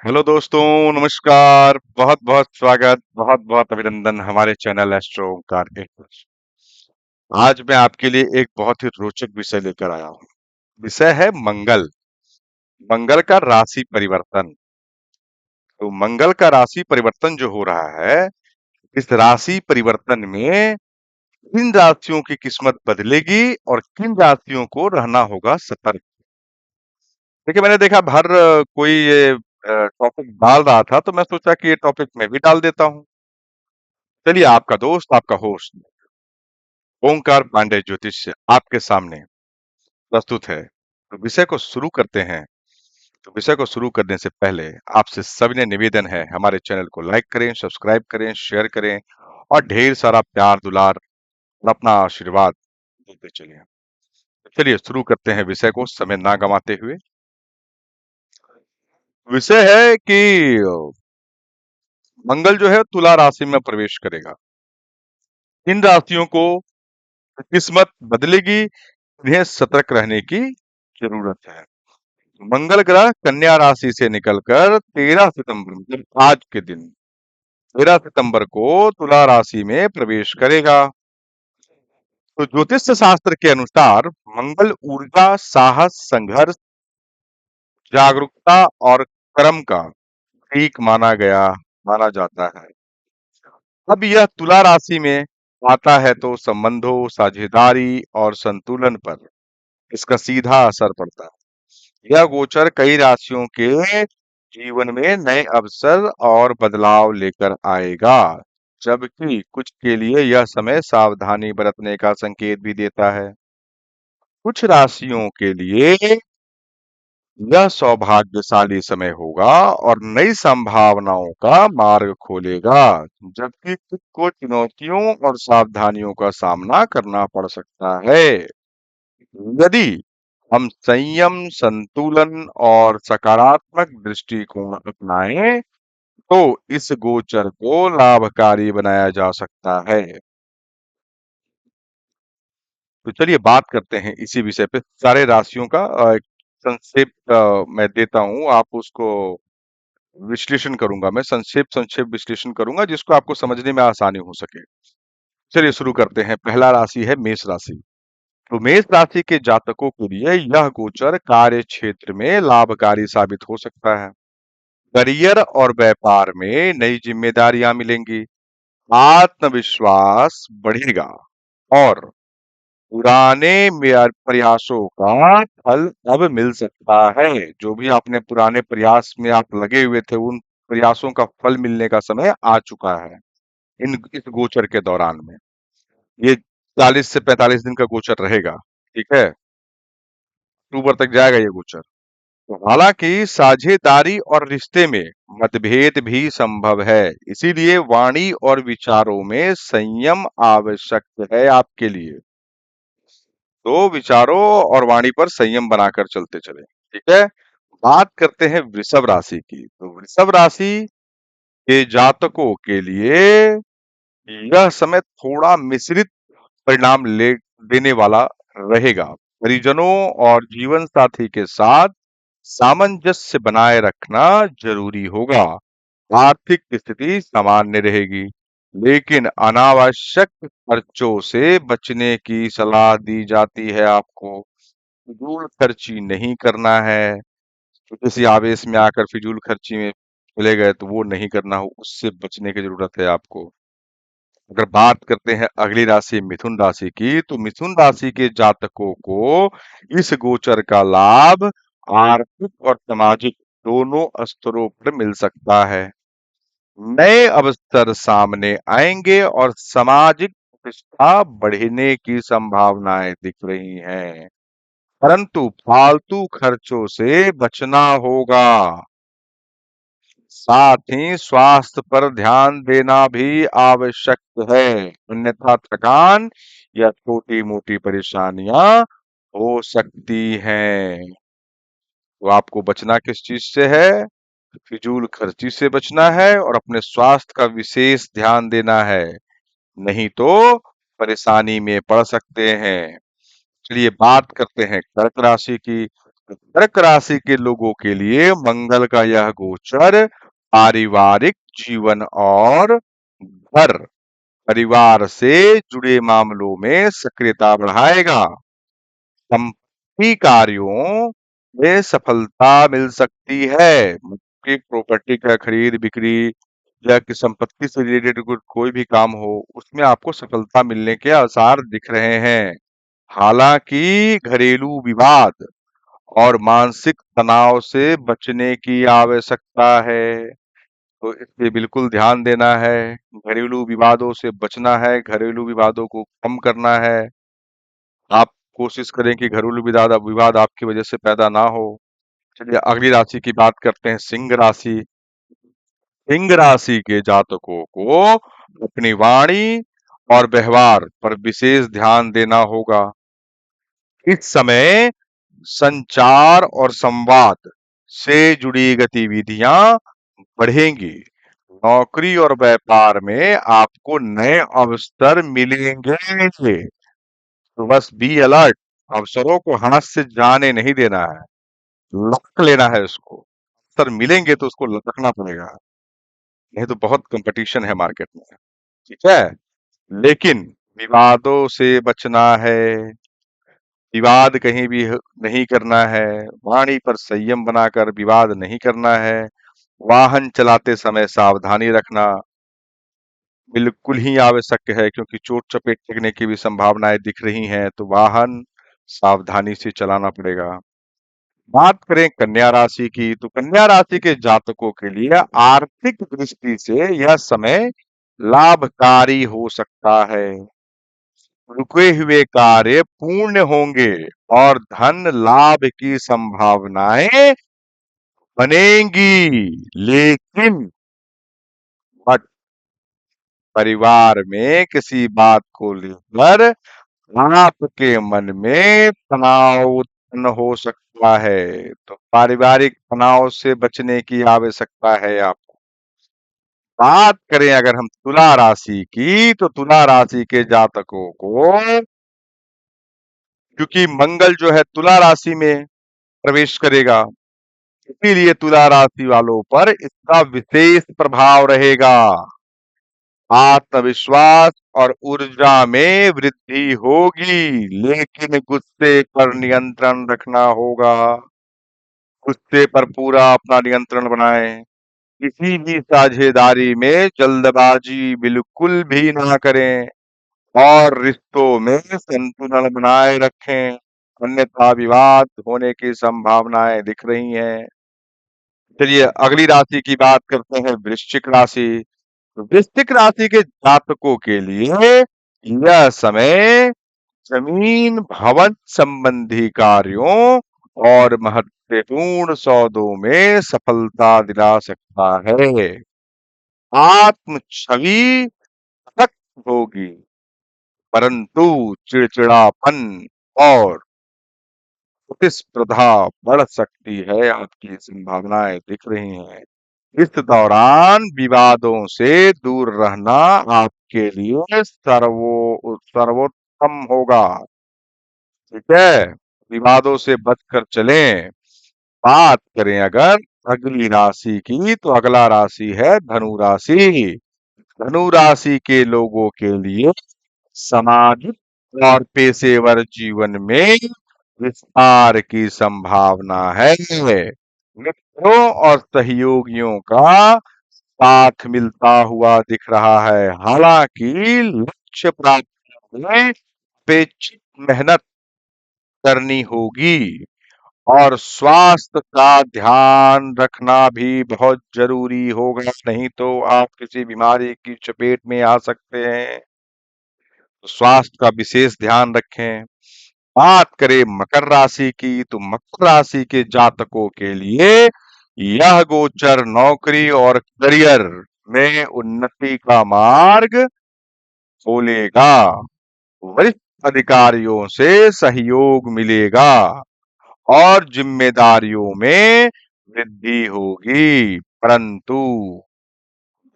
Hello दोस्तों, नमस्कार। बहुत बहुत स्वागत, बहुत बहुत अभिनंदन हमारे चैनल एस्ट्रो ओमकार के। आज मैं आपके लिए एक बहुत ही रोचक विषय लेकर आया हूँ। विषय है मंगल। मंगल का राशि परिवर्तन। तो मंगल का राशि परिवर्तन जो हो रहा है, इस राशि परिवर्तन में किन राशियों की किस्मत बदलेगी और किन राशियों को रहना होगा सतर्क। देखिए, मैंने देखा हर कोई ये टॉपिक डाल रहा था, तो मैं सोचा कि ये टॉपिक मैं भी डाल देता हूँ। चलिए, आपका दोस्त, आपका होस्ट ओंकार पांडे ज्योतिष आपके सामने प्रस्तुत है। तो विषय को शुरू करते हैं। तो विषय को शुरू करने से पहले आपसे सविनय निवेदन है, हमारे चैनल को लाइक करें, सब्सक्राइब करें, शेयर करें और ढेर सारा प्यार दुलार और अपना आशीर्वाद देते चलिए। चलिए शुरू करते हैं विषय को समय ना गंवाते हुए। विषय है कि मंगल जो है तुला राशि में प्रवेश करेगा। इन राशियों को किस्मत बदलेगी, इन्हें सतर्क रहने की जरूरत है। मंगल ग्रह कन्या राशि से निकलकर 13 सितंबर मतलब आज के दिन 13 सितंबर को तुला राशि में प्रवेश करेगा। तो ज्योतिष शास्त्र के अनुसार मंगल ऊर्जा, साहस, संघर्ष, जागरूकता और कर्म का प्रतीक माना जाता है। अब यह तुला राशि में आता है तो संबंधों, साझेदारी और संतुलन पर इसका सीधा असर पड़ता है। यह गोचर कई राशियों के जीवन में नए अवसर और बदलाव लेकर आएगा, जबकि कुछ के लिए यह समय सावधानी बरतने का संकेत भी देता है। कुछ राशियों के लिए यह सौभाग्यशाली समय होगा और नई संभावनाओं का मार्ग खोलेगा, जबकि कुछ को चुनौतियों और सावधानियों का सामना करना पड़ सकता है। यदि हम संयम, संतुलन और सकारात्मक दृष्टिकोण अपनाएं, तो इस गोचर को लाभकारी बनाया जा सकता है। तो चलिए बात करते हैं इसी विषय पे। सारे राशियों का एक संक्षेप मैं देता हूँ, आप उसको विश्लेषण करूंगा। मैं संक्षेप विश्लेषण करूंगा जिसको आपको समझने में आसानी हो सके। चलिए शुरू करते हैं। पहला राशि है मेष राशि। तो मेष राशि के जातकों के लिए यह गोचर कार्य क्षेत्र में लाभकारी साबित हो सकता है। करियर और व्यापार में नई जिम्मेदारियां मिलेंगी, आत्मविश्वास बढ़ेगा और पुराने प्रयासों का फल अब मिल सकता है। जो भी आपने पुराने प्रयास में आप लगे हुए थे, उन प्रयासों का फल मिलने का समय आ चुका है इन इस गोचर के दौरान में। ये 40 से 45 दिन का गोचर रहेगा। ठीक है, अक्टूबर तक जाएगा ये गोचर। तो हालांकि साझेदारी और रिश्ते में मतभेद भी संभव है, इसीलिए वाणी और विचारों में संयम आवश्यक है आपके लिए। तो विचारों और वाणी पर संयम बनाकर चलते चले। ठीक है, बात करते हैं वृषभ राशि की। तो वृषभ राशि के जातकों के लिए यह समय थोड़ा मिश्रित परिणाम ले देने वाला रहेगा। परिजनों और जीवन साथी के साथ सामंजस्य बनाए रखना जरूरी होगा। आर्थिक स्थिति सामान्य रहेगी, लेकिन अनावश्यक खर्चों से बचने की सलाह दी जाती है आपको। फिजूल खर्ची नहीं करना है। तो किसी आवेश में आकर फिजूल खर्ची में चले गए तो वो नहीं करना हो, उससे बचने की जरूरत है आपको। अगर बात करते हैं अगली राशि मिथुन राशि की, तो मिथुन राशि के जातकों को इस गोचर का लाभ आर्थिक और सामाजिक दोनों स्तरों पर मिल सकता है। नए अवसर सामने आएंगे और सामाजिक प्रतिष्ठा बढ़ने की संभावनाएं दिख रही हैं, परंतु फालतू खर्चों से बचना होगा। साथ ही स्वास्थ्य पर ध्यान देना भी आवश्यक है, अन्यथा थकान या छोटी मोटी परेशानियां हो सकती हैं। तो आपको बचना किस चीज से है? फिजूल खर्ची से बचना है और अपने स्वास्थ्य का विशेष ध्यान देना है, नहीं तो परेशानी में पड़ सकते हैं। चलिए बात करते हैं कर्क राशि की। कर्क राशि के लोगों के लिए मंगल का यह गोचर पारिवारिक जीवन और घर परिवार से जुड़े मामलों में सक्रियता बढ़ाएगा। संपत्ति कार्यों में सफलता मिल सकती है। कि प्रॉपर्टी का खरीद बिक्री या कि संपत्ति से रिलेटेड कोई भी काम हो, उसमें आपको सफलता मिलने के आसार दिख रहे हैं। हालांकि घरेलू विवाद और मानसिक तनाव से बचने की आवश्यकता है, तो इस पे बिल्कुल ध्यान देना है। घरेलू विवादों से बचना है, घरेलू विवादों को कम करना है। आप कोशिश करें कि घरेलू विवाद विवाद आपकी वजह से पैदा ना हो। चलिए अगली राशि की बात करते हैं, सिंह राशि। सिंह राशि के जातकों को अपनी वाणी और व्यवहार पर विशेष ध्यान देना होगा। इस समय संचार और संवाद से जुड़ी गतिविधियां बढ़ेंगी। नौकरी और व्यापार में आपको नए अवसर मिलेंगे। तो बस बी अलर्ट, अवसरों को हाथ से जाने नहीं देना है, लपक लेना है उसको। अवसर मिलेंगे तो उसको लपकना पड़ेगा, नहीं तो बहुत कंपटीशन है मार्केट में। ठीक है, लेकिन विवादों से बचना है। विवाद कहीं भी नहीं करना है। वाणी पर संयम बनाकर विवाद नहीं करना है। वाहन चलाते समय सावधानी रखना बिल्कुल ही आवश्यक है, क्योंकि चोट चपेट लगने की भी संभावनाएं दिख रही हैं, तो वाहन सावधानी से चलाना पड़ेगा। बात करें कन्या राशि की, तो कन्या राशि के जातकों के लिए आर्थिक दृष्टि से यह समय लाभकारी हो सकता है। रुके हुए कार्य पूर्ण होंगे और धन लाभ की संभावनाएं बनेंगी। लेकिन बट परिवार में किसी बात को लेकर आपके मन में तनाव उत्पन्न हो सकता है, तो पारिवारिक तनाव से बचने की आवश्यकता है आपको। बात करें अगर हम तुला राशि की, तो तुला राशि के जातकों को, क्योंकि मंगल जो है तुला राशि में प्रवेश करेगा, इसीलिए तुला राशि वालों पर इसका विशेष प्रभाव रहेगा। आत्मविश्वास और ऊर्जा में वृद्धि होगी, लेकिन गुस्से पर नियंत्रण रखना होगा। गुस्से पर पूरा अपना नियंत्रण बनाएं। किसी भी साझेदारी में जल्दबाजी बिल्कुल भी ना करें और रिश्तों में संतुलन बनाए रखें, अन्यथा विवाद होने की संभावनाएं दिख रही हैं। चलिए अगली राशि की बात करते हैं, वृश्चिक राशि। तो वृश्चिक राशि के जातकों के लिए यह समय जमीन भवन संबंधी कार्यों और महत्वपूर्ण सौदों में सफलता दिला सकता है। आत्म छवि सख्त होगी, परंतु चिड़चिड़ापन और प्रतिस्पर्धा बढ़ सकती है, आपकी संभावनाएं दिख रही हैं। इस दौरान विवादों से दूर रहना आपके लिए सर्वोत्तम होगा। ठीक है, विवादों से बचकर चलें। बात करें अगर अगली राशि की, तो अगला राशि है धनु राशि। धनु राशि के लोगों के लिए सामाजिक और पेशेवर जीवन में विस्तार की संभावना है। मित्रों और सहयोगियों का साथ मिलता हुआ दिख रहा है। हालांकि लक्ष्य प्राप्त करने में अपेक्षित मेहनत करनी होगी और स्वास्थ्य का ध्यान रखना भी बहुत जरूरी होगा, नहीं तो आप किसी बीमारी की चपेट में आ सकते हैं। तो स्वास्थ्य का विशेष ध्यान रखें। बात करें मकर राशि की, तो मकर राशि के जातकों के लिए यह गोचर नौकरी और करियर में उन्नति का मार्ग खोलेगा। वरिष्ठ अधिकारियों से सहयोग मिलेगा और जिम्मेदारियों में वृद्धि होगी, परंतु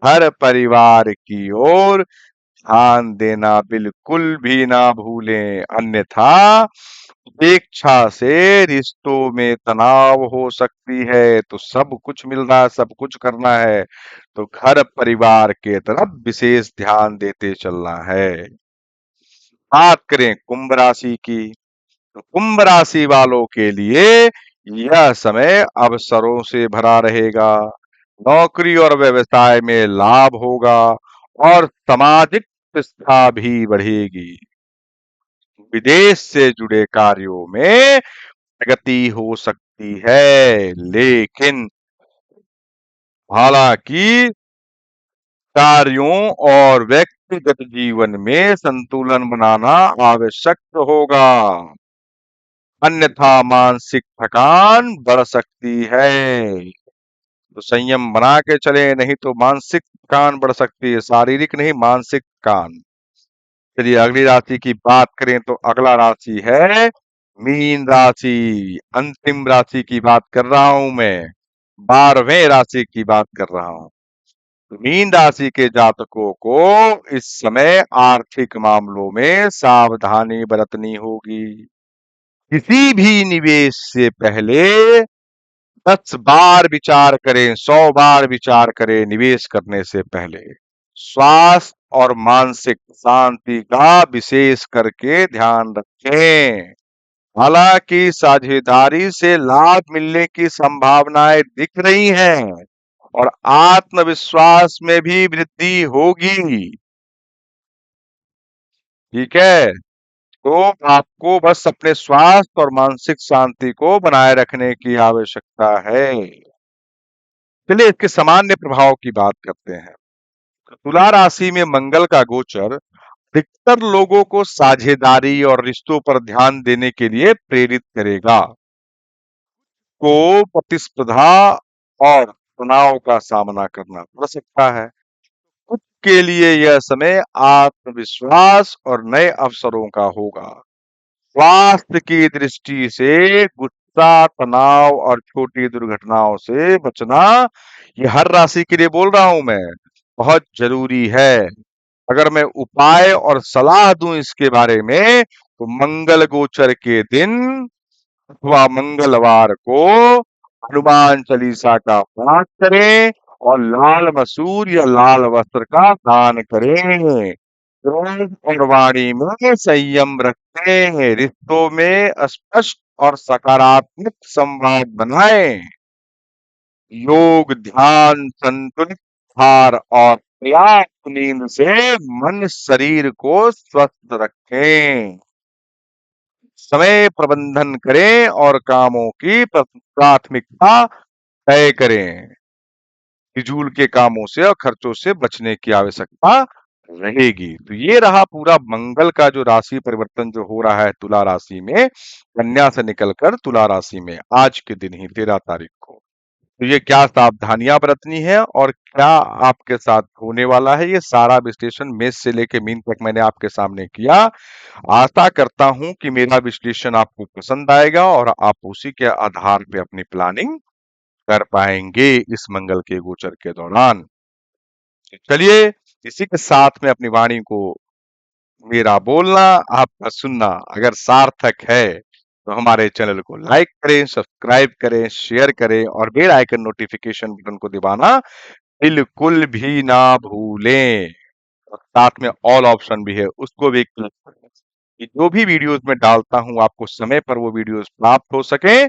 हर परिवार की ओर ध्यान देना बिल्कुल भी ना भूलें, अन्यथा उपेक्षा से रिश्तों में तनाव हो सकती है, तो सब कुछ मिल रहा है, सब कुछ करना है, तो घर परिवार के तरफ विशेष ध्यान देते चलना है। बात करें कुंभ राशि की, तो कुंभ राशि वालों के लिए यह समय अवसरों से भरा रहेगा। नौकरी और व्यवसाय में लाभ होगा और सामाजिक प्रतिष्ठा भी बढ़ेगी। विदेश से जुड़े कार्यों में प्रगति हो सकती है, लेकिन हालांकि कार्यों और व्यक्तिगत जीवन में संतुलन बनाना आवश्यक होगा, अन्यथा मानसिक थकान बढ़ सकती है। तो संयम बना के चले, नहीं तो मानसिक थकान बढ़ सकती है, शारीरिक नहीं मानसिक थकान। चलिए अगली राशि की बात करें, तो अगला राशि है मीन राशि। अंतिम राशि की बात कर रहा हूं मैं, 12वें राशि की बात कर रहा हूं। तो मीन राशि के जातकों को इस समय आर्थिक मामलों में सावधानी बरतनी होगी। किसी भी निवेश से पहले 10 बार विचार करें, 100 बार विचार करें निवेश करने से पहले। स्वास्थ्य और मानसिक शांति का विशेष करके ध्यान रखें। हालांकि साझेदारी से लाभ मिलने की संभावनाएं दिख रही हैं और आत्मविश्वास में भी वृद्धि होगी। ठीक है, तो आपको बस अपने स्वास्थ्य और मानसिक शांति को बनाए रखने की आवश्यकता है। चलिए इसके सामान्य प्रभाव की बात करते हैं। तुला राशि में मंगल का गोचर अधिकतर लोगों को साझेदारी और रिश्तों पर ध्यान देने के लिए प्रेरित करेगा। को प्रतिस्पर्धा और तनाव का सामना करना पड़ सकता है। कुछ के लिए यह समय आत्मविश्वास और नए अवसरों का होगा। स्वास्थ्य की दृष्टि से गुस्सा, तनाव और छोटी दुर्घटनाओं से बचना, ये हर राशि के लिए बोल रहा हूं मैं, बहुत जरूरी है। अगर मैं उपाय और सलाह दूं इसके बारे में, तो मंगल गोचर के दिन अथवा मंगलवार को हनुमान चालीसा का पाठ करें और लाल मसूर या लाल वस्त्र का दान करें। क्रोध और वाणी में संयम रखें, रिश्तों में स्पष्ट और सकारात्मक संवाद बनाएं। योग, ध्यान, संतुलित आहार और पर्याप्त नींद से मन शरीर को स्वस्थ रखें। समय प्रबंधन करें और कामों की प्राथमिकता तय करें। फिजूल के कामों से और खर्चों से बचने की आवश्यकता रहेगी। तो ये रहा पूरा मंगल का जो राशि परिवर्तन जो हो रहा है तुला राशि में, कन्या से निकलकर तुला राशि में आज के दिन ही 13 तारीख को। तो ये क्या सावधानियां बरतनी है और क्या आपके साथ होने वाला है, ये सारा विश्लेषण मेष से लेके मीन तक मैंने आपके सामने किया। आशा करता हूं कि मेरा विश्लेषण आपको पसंद आएगा और आप उसी के आधार पे अपनी प्लानिंग कर पाएंगे इस मंगल के गोचर के दौरान। चलिए इसी के साथ में अपनी वाणी को, मेरा बोलना आपका सुनना अगर सार्थक है, तो हमारे चैनल को लाइक करें, सब्सक्राइब करें, शेयर करें और बेल आइकन नोटिफिकेशन बटन को दबाना बिल्कुल भी ना भूलें। और साथ में ऑल ऑप्शन भी है, उसको भी क्लिक करें कि जो भी वीडियोस में डालता हूं आपको समय पर वो वीडियोस प्राप्त हो सके।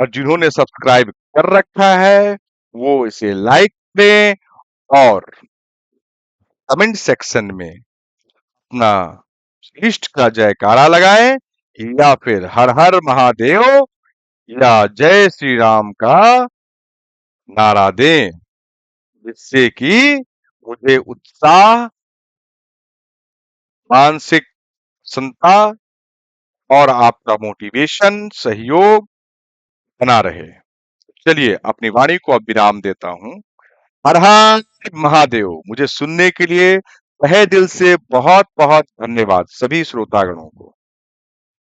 और जिन्होंने सब्सक्राइब कर रखा है वो इसे लाइक दें और कमेंट सेक्शन में अपना इष्ट का जयकारा लगाएं या फिर हर हर महादेव या जय श्री राम का नारा दें, जिससे कि मुझे उत्साह, मानसिक क्षमता और आपका मोटिवेशन सहयोग बना रहे। चलिए अपनी वाणी को अब विराम देता हूं। हर हर महादेव। मुझे सुनने के लिए तहे दिल से बहुत बहुत धन्यवाद सभी श्रोतागणों को।